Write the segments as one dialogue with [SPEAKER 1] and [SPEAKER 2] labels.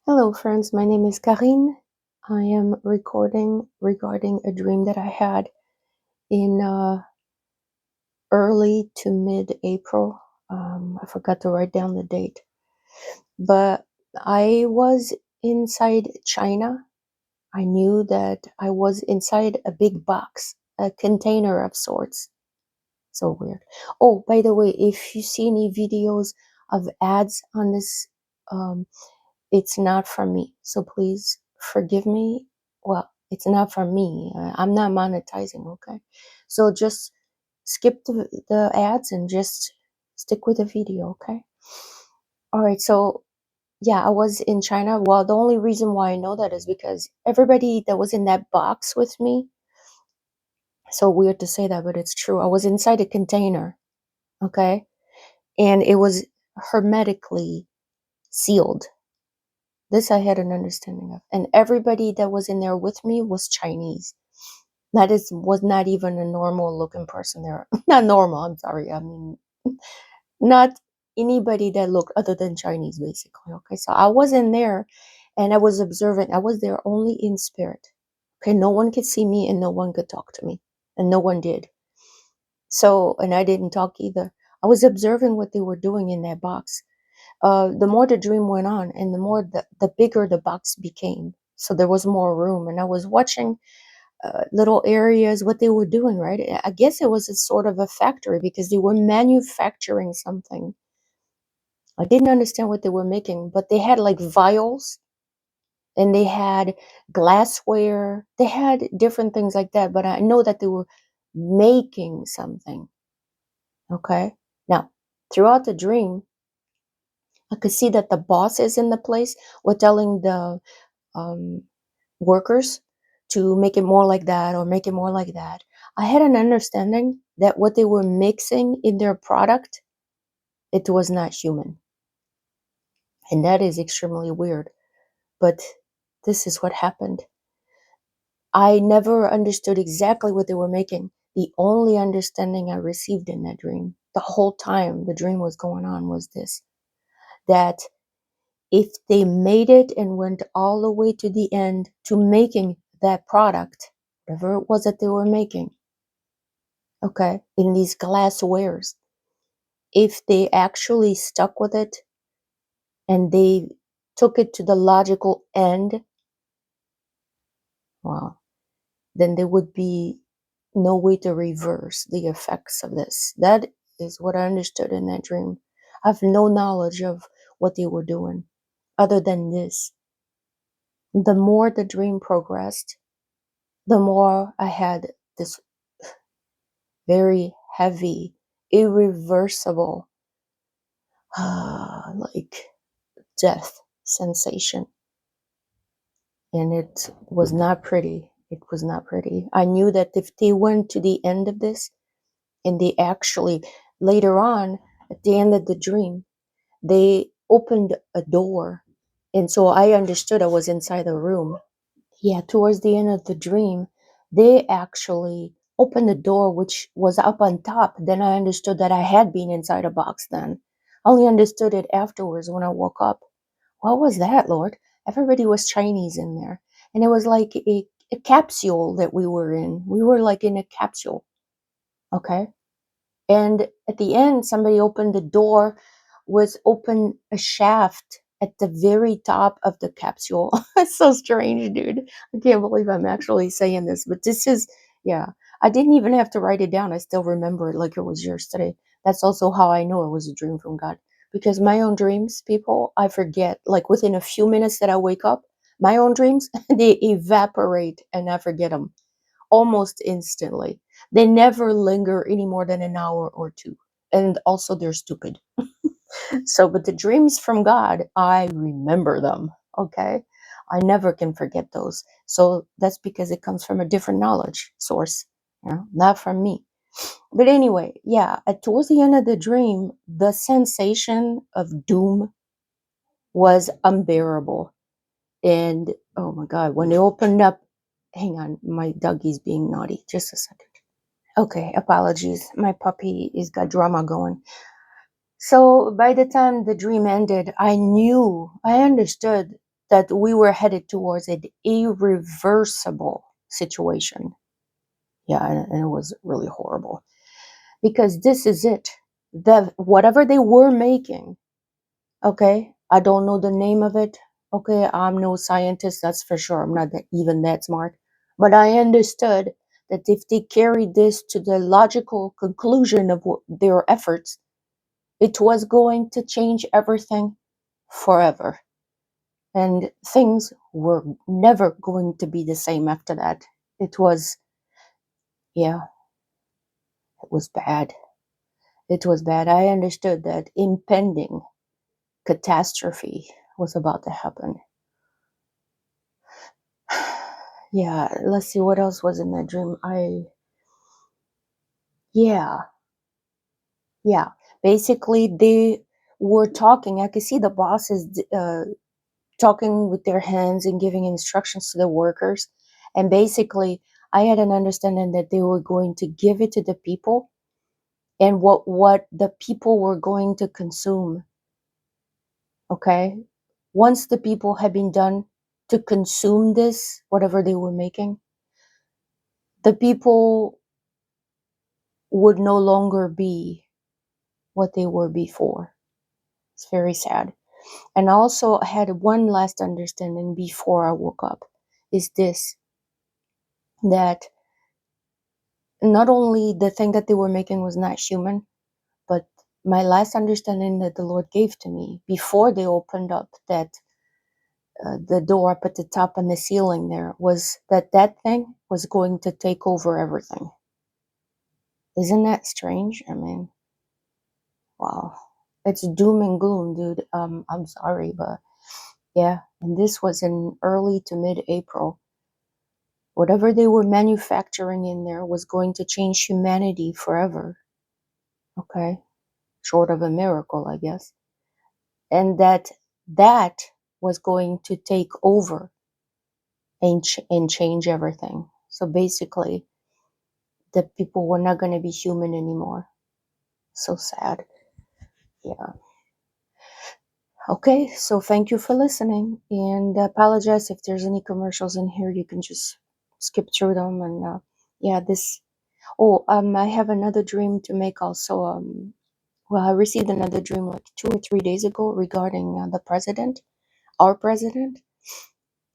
[SPEAKER 1] Hello, friends. My name is Karine. I am recording regarding a dream that I had in early to mid April. I forgot to write down the date, but I was inside China. I knew that I was inside a big box, a container of sorts. So weird. Oh, by the way, if you see any videos of ads on this, um, it's not from me. So please forgive me. Well, it's not from me. I'm not monetizing, okay? So just skip the ads and just stick with the video, okay? All right, so yeah, I was in China. Well, the only reason why I know that is because everybody that was in that box with me, so weird to say that, but it's true. I was inside a container, okay? And it was hermetically sealed. This I had an understanding of. And everybody that was in there with me was Chinese. That is was not even a normal looking person there. Not normal, I'm sorry. I mean not anybody that looked other than Chinese basically. Okay. So I was in there and I was observant. I was there only in spirit. Okay. No one could see me and no one could talk to me. And no one did. So and I didn't talk either. I was observing what they were doing in that box. The more the dream went on and the more the bigger the box became. So there was more room. And I was watching little areas, what they were doing, right? I guess it was a sort of a factory because they were manufacturing something. I didn't understand what they were making, but they had like vials and they had glassware. They had different things like that, but I know that they were making something. Okay. Now, throughout the dream, I could see that the bosses in the place were telling the um, workers to make it more like that or make it more like that. I had an understanding that what they were mixing in their product, it was not human. And that is extremely weird. But this is what happened. I never understood exactly what they were making. The only understanding I received in that dream, the whole time the dream was going on, was this: that if they made it and went all the way to the end to making that product, whatever it was that they were making, okay, in these glasswares, if they actually stuck with it and they took it to the logical end, well, then there would be no way to reverse the effects of this. That is what I understood in that dream. I have no knowledge of what they were doing other than this. The more the dream progressed, the more I had this very heavy, irreversible, like death sensation. And it was not pretty. It was not pretty. I knew that if they went to the end of this and they actually, later on, at the end of the dream, they opened a door. And so I understood I was inside the room. Yeah, towards the end of the dream, they actually opened the door, which was up on top. Then I understood that I had been inside a box then. I only understood it afterwards when I woke up. What was that, Lord? Everybody was Chinese in there. And it was like a capsule that we were in. We were like in a capsule. Okay. And at the end, somebody opened the door, was open a shaft at the very top of the capsule. It's so strange, dude. I can't believe I'm actually saying this, but this is, yeah. I didn't even have to write it down. I still remember it like it was yesterday. That's also how I know it was a dream from God. Because my own dreams, people, I forget. Like within a few minutes that I wake up, my own dreams, they evaporate and I forget them almost instantly. They never linger any more than an hour or two. And also, they're stupid. So, but the dreams from God, I remember them. Okay. I never can forget those. So that's because it comes from a different knowledge source, not from me. But anyway, yeah, towards the end of the dream, the sensation of doom was unbearable. And oh my God, when they opened up, hang on, my doggy's being naughty. Just a second. Okay, apologies. My puppy is got drama going. So by the time the dream ended, I understood that we were headed towards an irreversible situation. Yeah, and it was really horrible, because this is it. Whatever they were making, okay, I don't know the name of it. Okay, I'm no scientist, that's for sure. I'm not even that smart. But I understood that if they carried this to the logical conclusion of their efforts, it was going to change everything forever. And things were never going to be the same after that. It was, yeah, it was bad. It was bad. I understood that impending catastrophe was about to happen. Yeah, let's see what else was in that dream. Yeah, yeah. Basically, they were talking. I could see the bosses talking with their hands and giving instructions to the workers. And basically, I had an understanding that they were going to give it to the people, and what the people were going to consume. Okay, once the people had been done to consume this, whatever they were making, the people would no longer be what they were before. It's very sad. And also, I had one last understanding before I woke up, is this, that not only the thing that they were making was not human, but my last understanding that the Lord gave to me before they opened up that the door up at the top and the ceiling there, was that that thing was going to take over everything. Isn't that strange? I mean, wow. It's doom and gloom, dude. I'm sorry, but yeah. And this was in early to mid-April. Whatever they were manufacturing in there was going to change humanity forever. Okay? Short of a miracle, I guess. And that was going to take over and change everything. So basically, the people were not going to be human anymore. So sad. Yeah. Okay, so thank you for listening, and apologize if there's any commercials in here. You can just skip through them. And yeah, this. Oh, I have another dream to make also. Well, I received another dream like 2 or 3 days ago regarding the president, our president,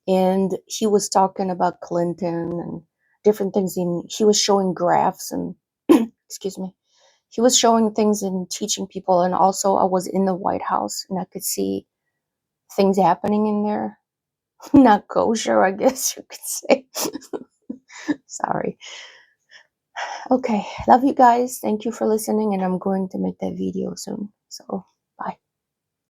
[SPEAKER 1] and he was talking about Clinton and different things. He was showing graphs and excuse me. He was showing things and teaching people, and also I was in the White House and I could see things happening in there. Not kosher, I guess you could say. Sorry. Okay, love you guys. Thank you for listening, and I'm going to make that video soon. So